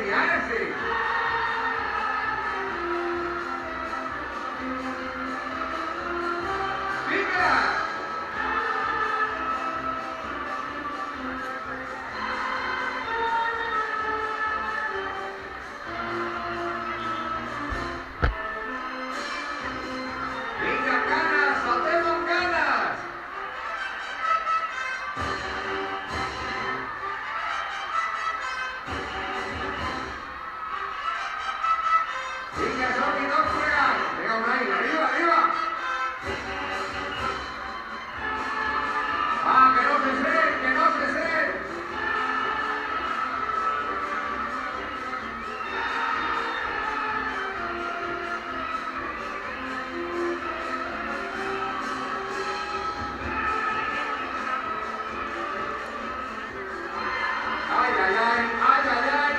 sí, ahora sí. ¡Venga! ¡Venga, Canas! ¡Saltemos Canas! ¡Venga, Sony, no fregar! ¡Venga, Unai! ¡Arriba, arriba! ¡Ah, que no se sé! ¡Que no se sé! ¡Ay, ay, ay! ¡Ay, ay, ay!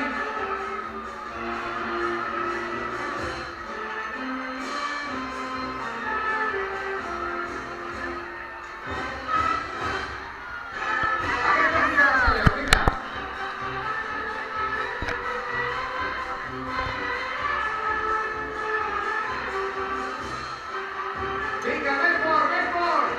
Venga, Bedford, Bedford.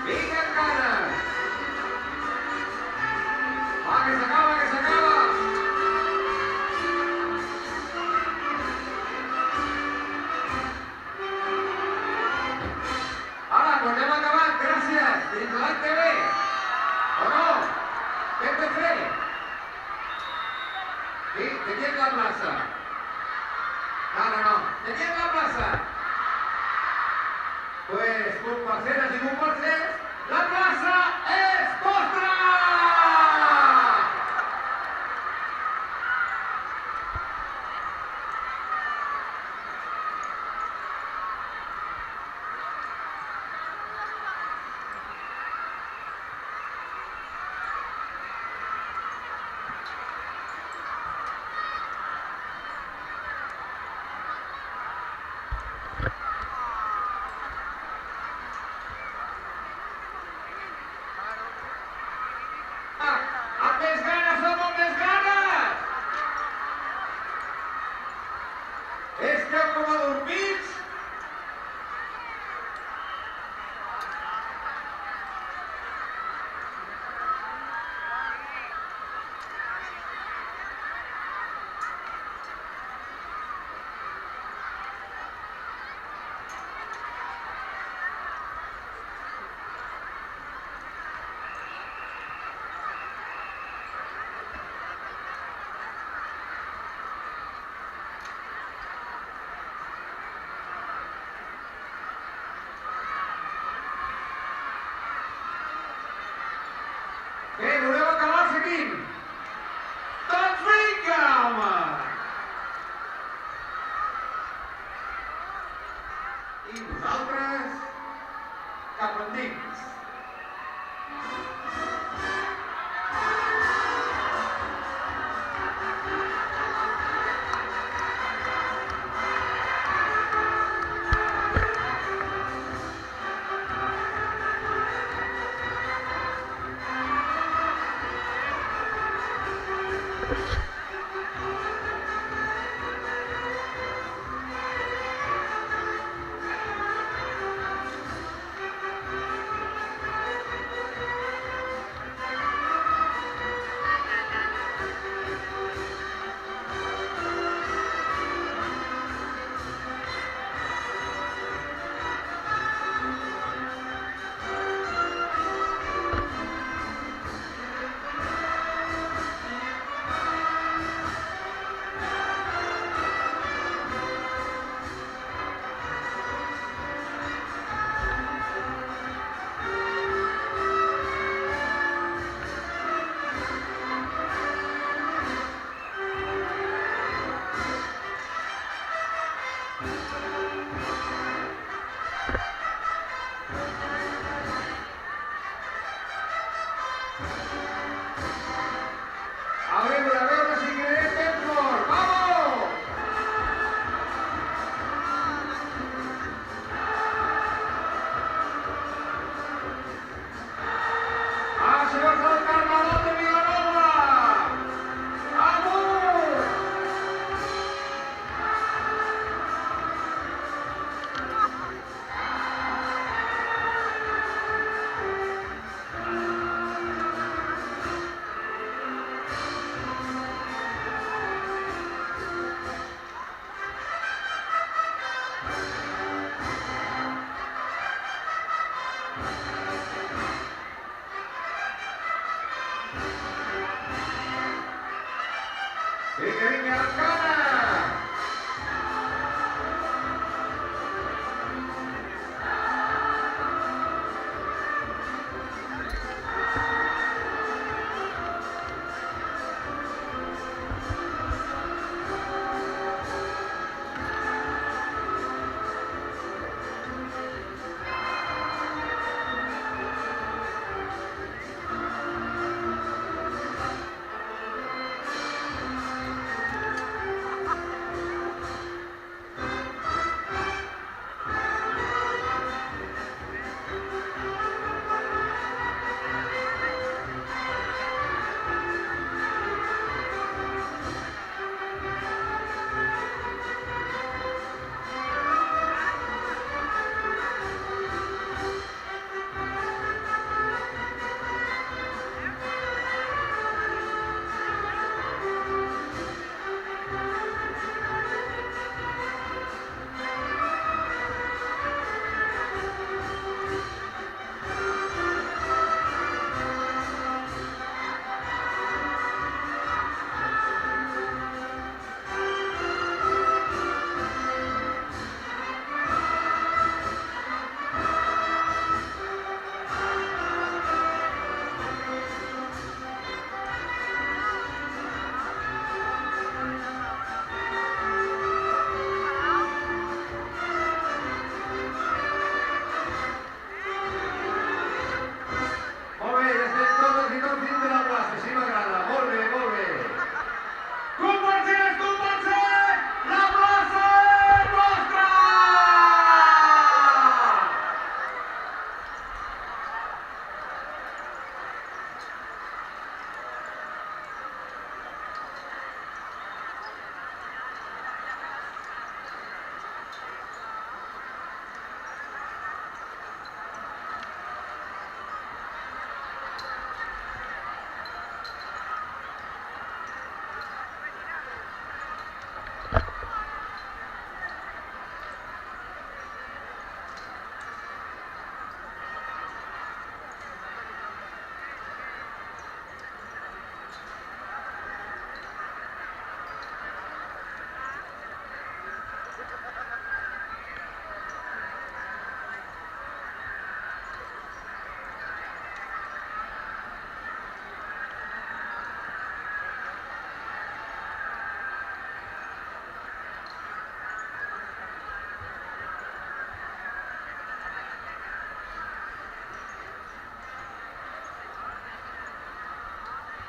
Venga, Canas. Va, que se acaba, que se acaba. Ahora, pues ya va a acabar, gracias. Titular TV. ¿O no? PPC. Sí, ¿de quién es la plaza? No. ¿De quién es la plaza? Pues, con parcelas y con parcelas, la plaza es vostra! ¡Amb més ganes o amb més ganes! Esteu com adormits? Bé, voleu acabar seguint? Doncs vinga, home! I vosaltres, cap endins.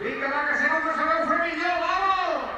Vinga, va, que segur que sabeu fer millor, vamos!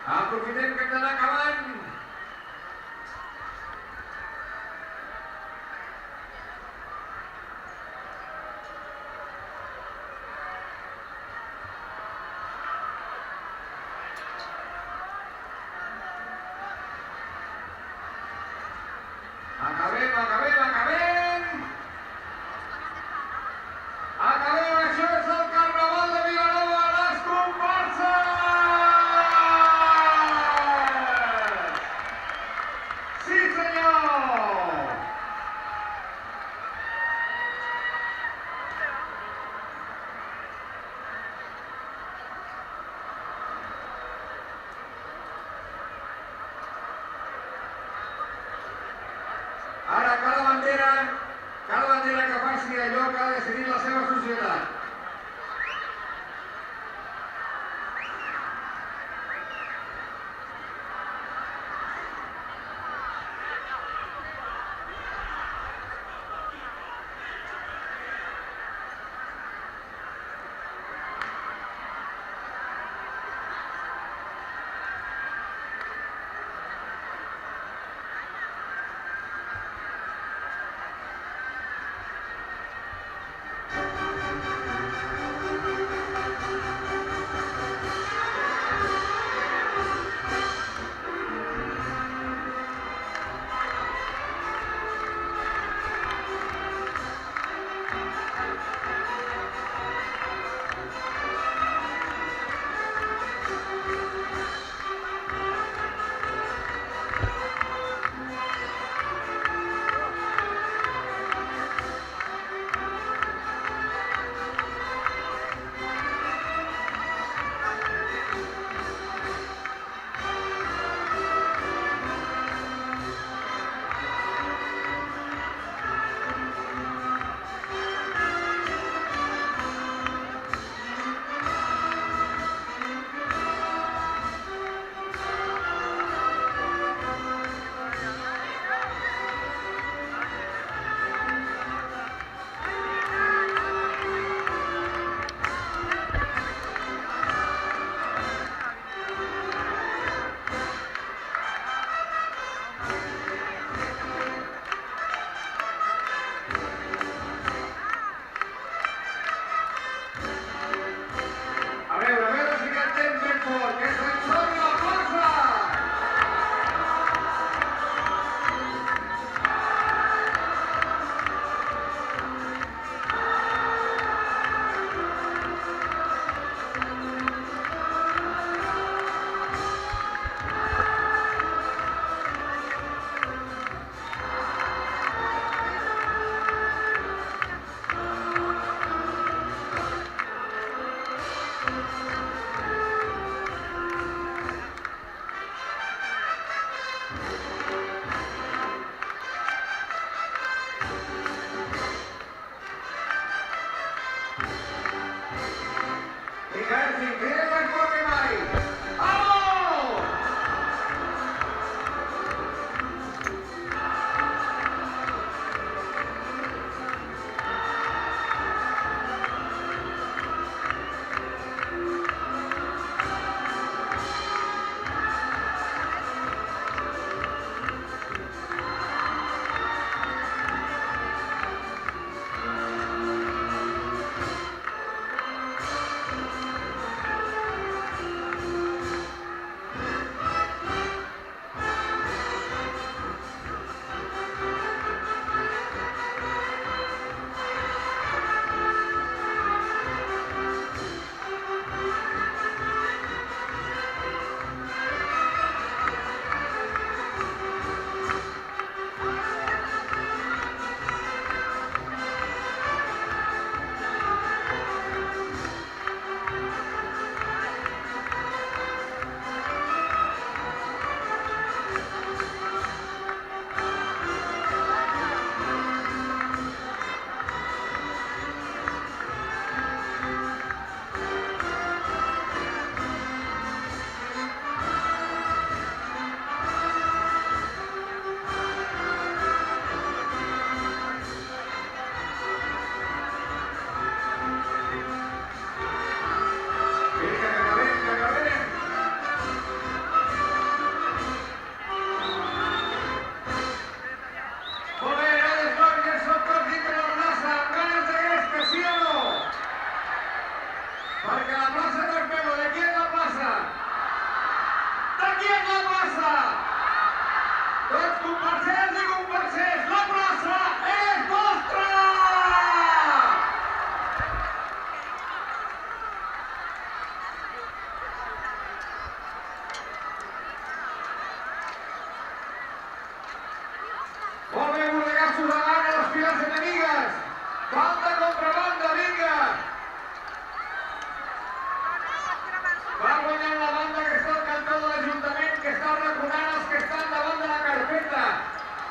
Aprofitem que hem d'anar acabant. Acabem, acabem, acabem! Acabem, això és el Carnaval de Vilanova, les comparses! Sí, senyor! Ara, cada bandera que faci allò que ha decidit la seva societat.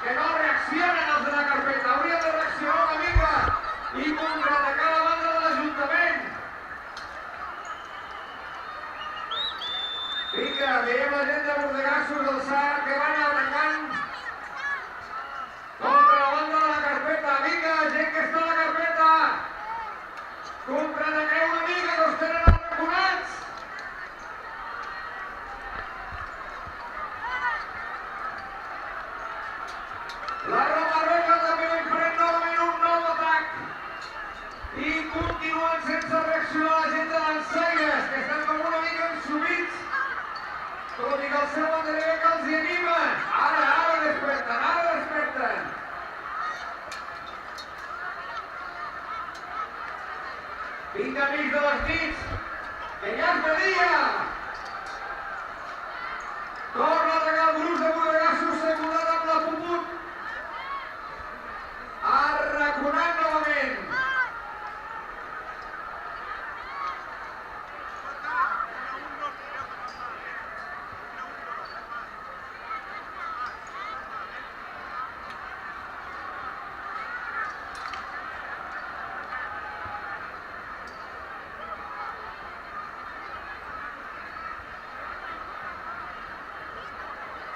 que no reaccionen els de la carpeta. Haurien de reaccionar una mica i contraatacar la banda de l'Ajuntament. Vinga, veiem la gent de Bordegassos del SAR que van atacant contra la banda de la carpeta. Vinga, gent que està a la carpeta. Contraataqueu una mica, que us tenen arraconats. La Roma Roja també enfrenta novament un nou atac. I continuen sense reaccionar la gent de Lançaires, que estan com una mica ensumits. Tot i que el seu banderer que els hi anima. Ara desperten, ara desperten. Vinga, amics de les nits, que ja és de dia. Torna a atacar el grup de Bordegassos, secundat amb la Puput. Arraconant novament.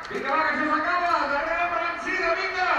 Vinga, va, que això s'acaba! Darrere per Encida, vinga!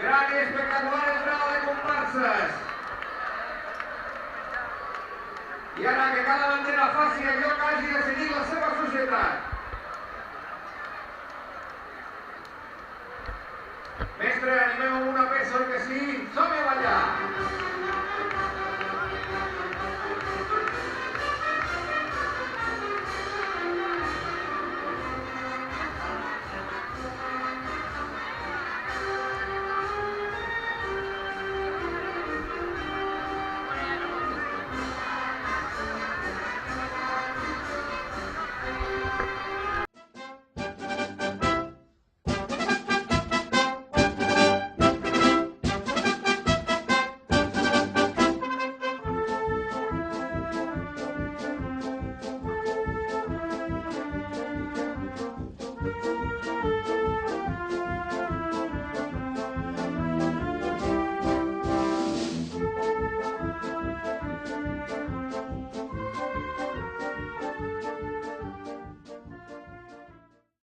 Gran i espectacular entrada de comparses. I ara que cada bandera faci allò que hagi decidit la seva societat. Mestre, animeu una peça, oi que sí? Som-hi a ballar!